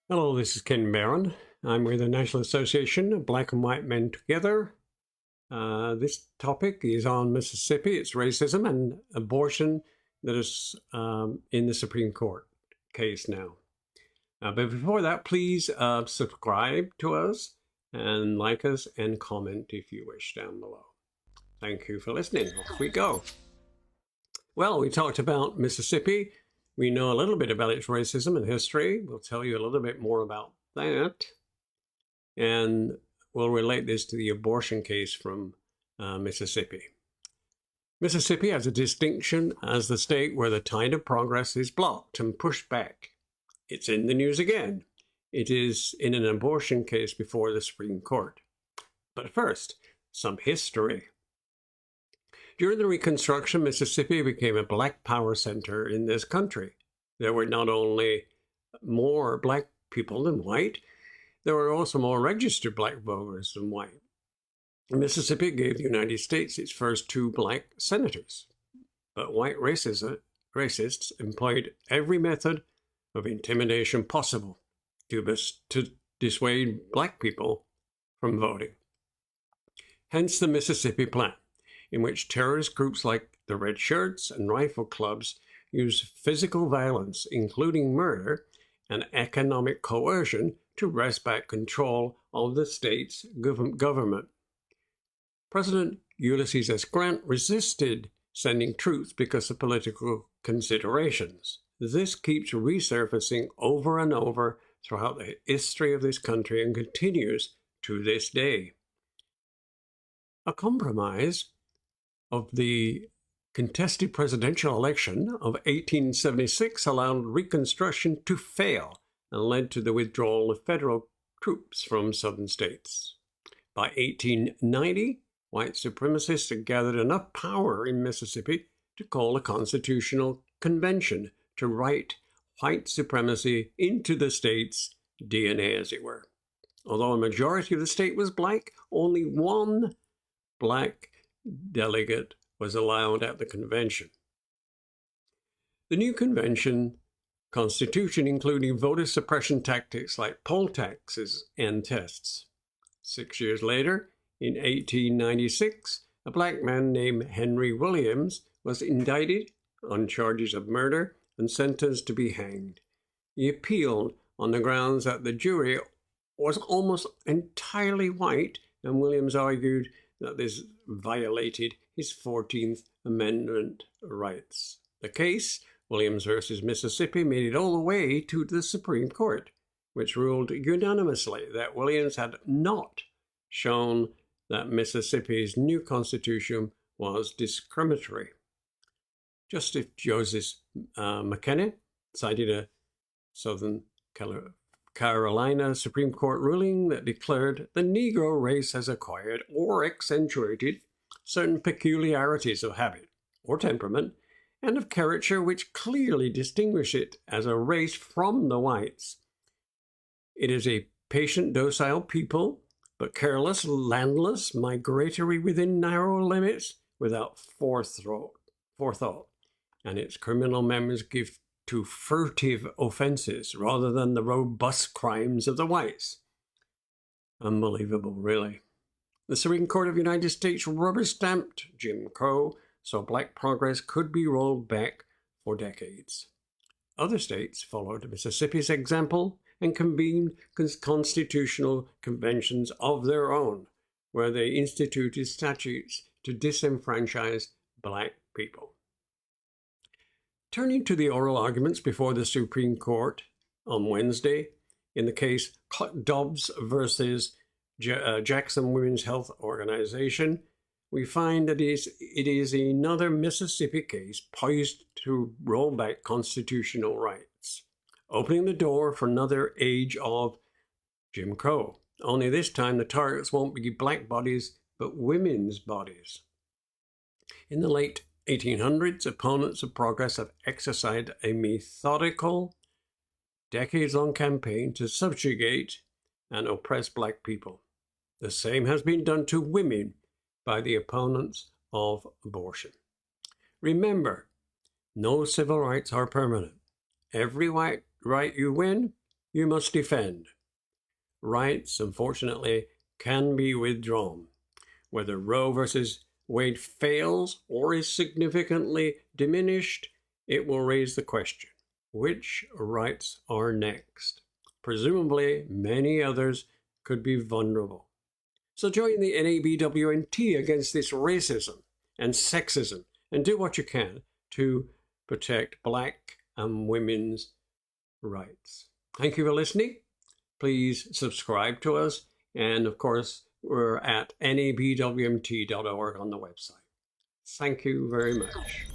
Hello, this is Ken Barron. I'm with the National Association of Black and White Men Together. This topic is on Mississippi. It's racism and abortion that is in the Supreme Court case now. But before that, please subscribe to us and like us and comment if you wish down below. Thank you for listening. Off we go. Well, we talked about Mississippi. We know a little bit about its racism and history. We'll tell you a little bit more about that. And we'll relate this to the abortion case from Mississippi. Mississippi has a distinction as the state where the tide of progress is blocked and pushed back. It's in the news again. It is in an abortion case before the Supreme Court. But first, some history. During the Reconstruction, Mississippi became a black power center in this country. There were not only more black people than white, there were also more registered black voters than white. Mississippi gave the United States its first 2 black senators, but white racists employed every method of intimidation possible to dissuade black people from voting. Hence the Mississippi Plan, in which terrorist groups like the Red Shirts and rifle clubs use physical violence, including murder and economic coercion, to wrest back control of the state's government. President Ulysses S. Grant resisted sending troops because of political considerations. This keeps resurfacing over and over throughout the history of this country and continues to this day. A compromise of the contested presidential election of 1876 allowed Reconstruction to fail and led to the withdrawal of federal troops from southern states. By 1890, white supremacists had gathered enough power in Mississippi to call a constitutional convention to write white supremacy into the state's DNA, as it were. Although a majority of the state was black, only one black delegate was allowed at the convention. The new convention constitution included voter suppression tactics like poll taxes and tests. 6 years later, in 1896, a black man named Henry Williams was indicted on charges of murder and sentenced to be hanged. He appealed on the grounds that the jury was almost entirely white, and Williams argued that this violated his 14th Amendment rights. The case, Williams versus Mississippi, made it all the way to the Supreme Court, which ruled unanimously that Williams had not shown that Mississippi's new constitution was discriminatory. Justice Joseph McKenna cited a Southern Carolina Supreme Court ruling that declared the Negro race has acquired or accentuated certain peculiarities of habit or temperament and of character which clearly distinguish it as a race from the whites. It is a patient, docile people, but careless, landless, migratory within narrow limits, without forethought, and its criminal members give to furtive offenses rather than the robust crimes of the whites. Unbelievable, really. The Supreme Court of the United States rubber-stamped Jim Crow, so black progress could be rolled back for decades. Other states followed Mississippi's example and convened constitutional conventions of their own, where they instituted statutes to disenfranchise black people. Turning to the oral arguments before the Supreme Court on Wednesday, in the case Dobbs versus Jackson Women's Health Organization, we find that it is another Mississippi case poised to roll back constitutional rights, opening the door for another age of Jim Crow. Only this time the targets won't be black bodies, but women's bodies. In the late 1800s, opponents of progress have exercised a methodical, decades-long campaign to subjugate and oppress black people. The same has been done to women by the opponents of abortion. Remember, no civil rights are permanent. Every right you win, you must defend. Rights, unfortunately, can be withdrawn. Whether Roe versus Wade fails or is significantly diminished, it will raise the question, which rights are next? Presumably, many others could be vulnerable. So join the NABWNT against this racism and sexism and do what you can to protect Black and women's rights. Thank you for listening. Please subscribe to us. And of course, we're at nabwmt.org on the website. Thank you very much.